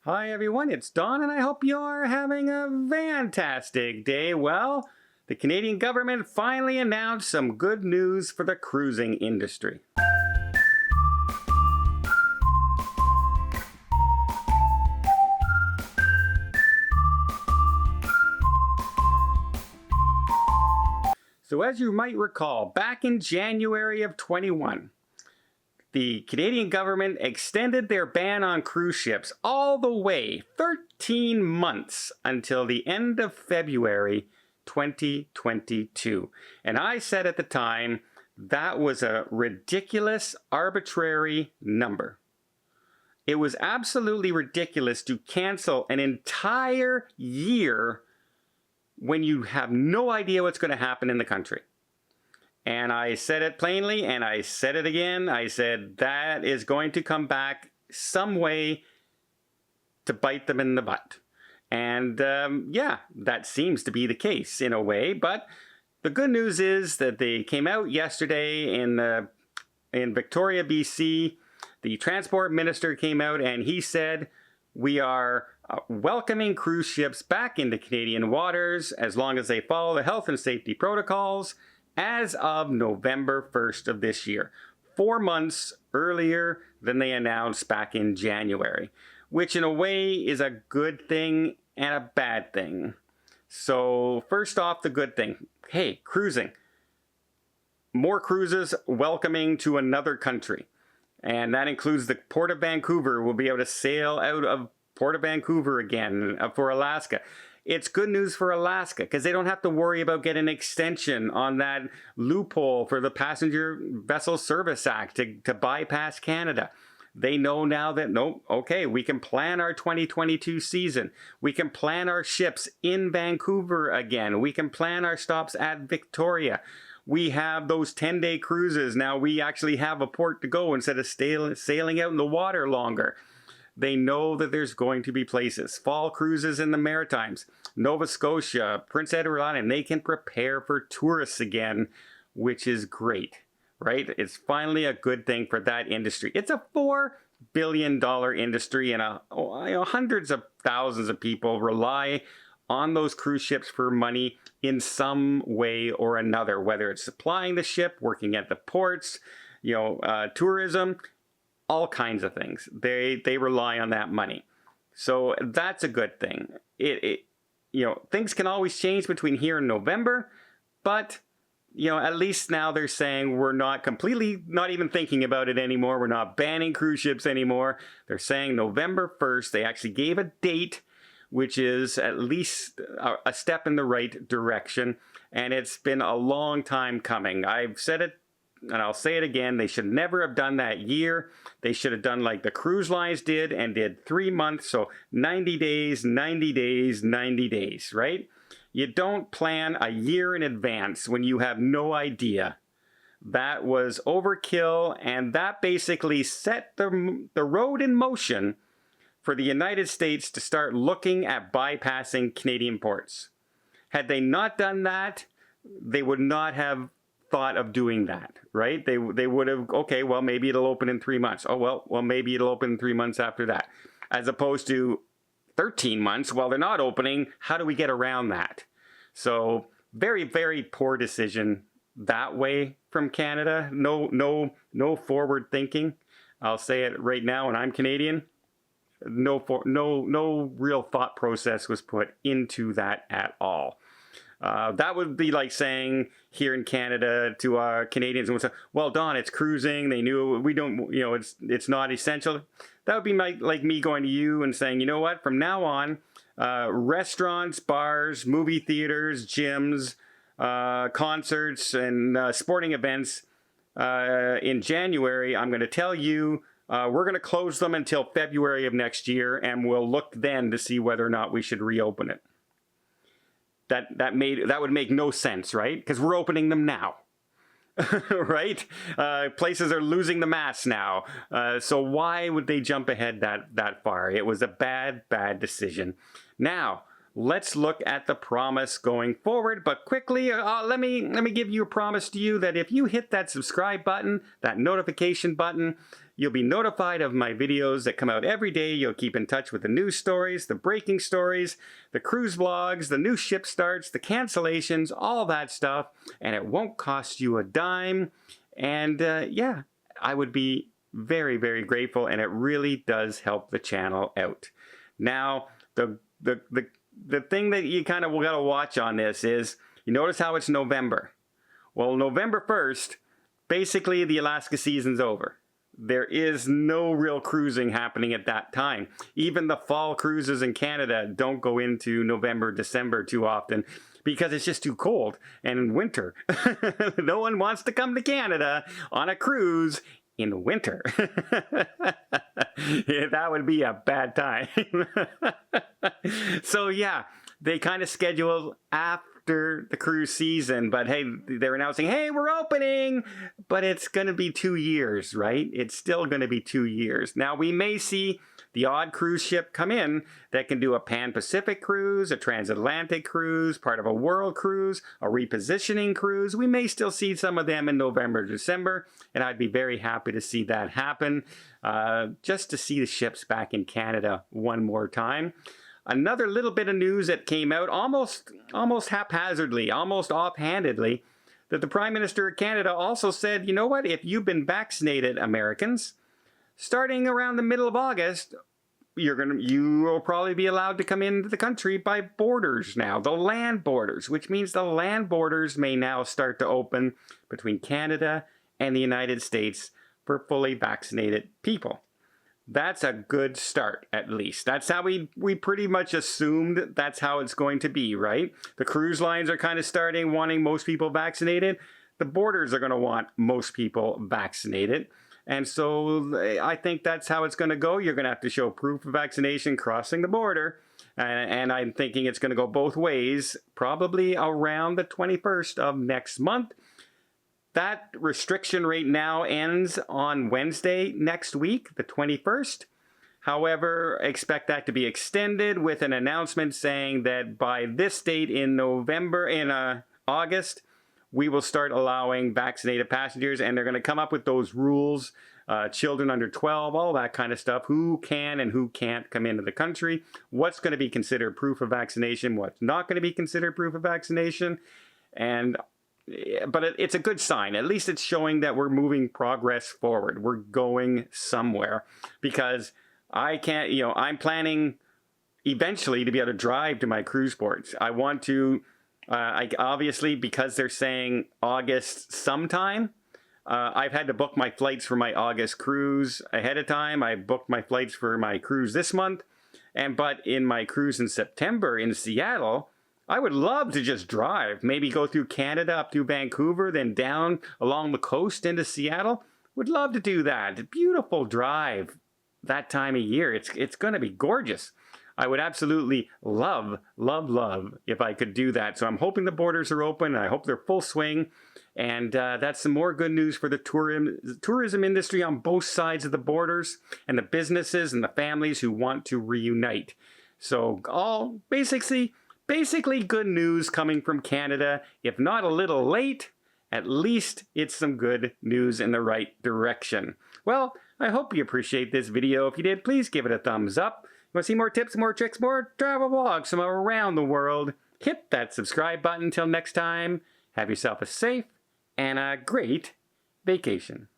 Hi everyone, it's Don and I hope you're having a fantastic day. Well, the Canadian government finally announced some good news for the cruising industry. So as you might recall, back in January of 21, the Canadian government extended their ban on cruise ships all the way 13 months until the end of February 2022. And I said at the time that was a ridiculous, arbitrary number. It was absolutely ridiculous to cancel an entire year when you have no idea what's going to happen in the country. And I said it plainly, and I said it again. I said that is going to come back some way to bite them in the butt. And yeah, that seems to be the case in a way. But the good news is that they came out yesterday in Victoria, BC. The transport minister came out and he said, we are welcoming cruise ships back into Canadian waters as long as they follow the health and safety protocols as of November 1st of this year, 4 months earlier than they announced back in January, which in a way is a good thing and a bad thing. So first off, the good thing. Hey, cruising. More cruises welcoming to another country. And that includes the Port of Vancouver. We'll be able to sail out of Port of Vancouver again for Alaska. It's good news for Alaska because they don't have to worry about getting an extension on that loophole for the Passenger Vessel Service Act to bypass Canada. They know now that, nope, okay, we can plan our 2022 season. We can plan our ships in Vancouver again. We can plan our stops at Victoria. We have those 10-day cruises. Now we actually have a port to go instead of sailing out in the water longer. They know that there's going to be places. Fall cruises in the Maritimes, Nova Scotia, Prince Edward Island, they can prepare for tourists again, which is great, right? It's finally a good thing for that industry. It's a $4 billion industry and hundreds of thousands of people rely on those cruise ships for money in some way or another, whether it's supplying the ship, working at the ports, tourism, all kinds of things. They rely on that money. So that's a good thing. Things can always change between here and November, but at least now they're saying we're not even thinking about it anymore. We're not banning cruise ships anymore. They're saying November 1st. They actually gave a date, which is at least a step in the right direction. And it's been a long time coming. I've said it, and I'll say it again, they should never have done that year. They should have done like the cruise lines did and did 3 months. So 90 days, 90 days, 90 days, right? You don't plan a year in advance when you have no idea. That was overkill, and that basically set the road in motion for the United States to start looking at bypassing Canadian ports. Had they not done that, they would not have thought of doing that, right? They would have, okay, well, maybe it'll open in 3 months. Oh, well, maybe it'll open in 3 months after that. As opposed to 13 months, well, they're not opening. How do we get around that? So very, very poor decision that way from Canada. No forward thinking. I'll say it right now, and I'm Canadian. No real thought process was put into that at all. That would be like saying here in Canada to our Canadians, and we'll say, well, Don, it's cruising. They knew we don't, it's not essential. That would be like me going to you and saying, you know what, from now on, restaurants, bars, movie theaters, gyms, concerts, and sporting events in January, I'm going to tell you, we're going to close them until February of next year, and we'll look then to see whether or not we should reopen it. That would make no sense, right? Because we're opening them now, right? Places are losing the mass now. So why would they jump ahead that far? It was a bad decision. Now, let's look at the promise going forward. But quickly, let me give you a promise to you that if you hit that subscribe button, that notification button, you'll be notified of my videos that come out every day. You'll keep in touch with the news stories, the breaking stories, the cruise vlogs, the new ship starts, the cancellations, all that stuff. And it won't cost you a dime. And yeah, I would be very, very grateful. And it really does help the channel out. Now, the thing that you kind of got to watch on this is, you notice how it's November. Well, November 1st, basically the Alaska season's over. There is no real cruising happening at that time. Even the fall cruises in Canada don't go into November, December too often because it's just too cold. And in winter, no one wants to come to Canada on a cruise in winter. Yeah, that would be a bad time. So yeah, they kind of schedule after the cruise season, but hey, they're announcing, hey, we're opening, but it's going to be 2 years, right? It's still going to be 2 years. Now we may see the odd cruise ship come in that can do a Pan-Pacific cruise, a transatlantic cruise, part of a world cruise, a repositioning cruise. We may still see some of them in November, December, and I'd be very happy to see that happen, just to see the ships back in Canada one more time. Another little bit of news that came out almost haphazardly, almost offhandedly, that the Prime Minister of Canada also said, you know what, if you've been vaccinated, Americans, starting around the middle of August, you will probably be allowed to come into the country by borders now, the land borders, which means the land borders may now start to open between Canada and the United States for fully vaccinated people. That's a good start, at least. That's how we pretty much assumed that's how it's going to be, right? The cruise lines are kind of starting wanting most people vaccinated. The borders are going to want most people vaccinated. And so I think that's how it's going to go. You're going to have to show proof of vaccination crossing the border. And I'm thinking it's going to go both ways, probably around the 21st of next month. That restriction right now ends on Wednesday next week, the 21st. However, expect that to be extended with an announcement saying that by this date in August, we will start allowing vaccinated passengers, and they're going to come up with those rules, children under 12, all that kind of stuff, who can and who can't come into the country, what's going to be considered proof of vaccination, what's not going to be considered proof of vaccination. But it's a good sign. At least it's showing that we're moving progress forward. We're going somewhere, because I can't, I'm planning eventually to be able to drive to my cruise ports. I want to, obviously, because they're saying August sometime, I've had to book my flights for my August cruise ahead of time. I booked my flights for my cruise this month. But in my cruise in September in Seattle, I would love to just drive, maybe go through Canada up through Vancouver, then down along the coast into Seattle. Would love to do that. Beautiful drive that time of year. It's going to be gorgeous. I would absolutely love if I could do that. So I'm hoping the borders are open. I hope they're full swing. And that's some more good news for the tourism industry on both sides of the borders, and the businesses and the families who want to reunite. So all basically good news coming from Canada. If not a little late, at least it's some good news in the right direction. Well, I hope you appreciate this video. If you did, please give it a thumbs up. You want to see more tips, more tricks, more travel vlogs from around the world? Hit that subscribe button. Until next time, have yourself a safe and a great vacation.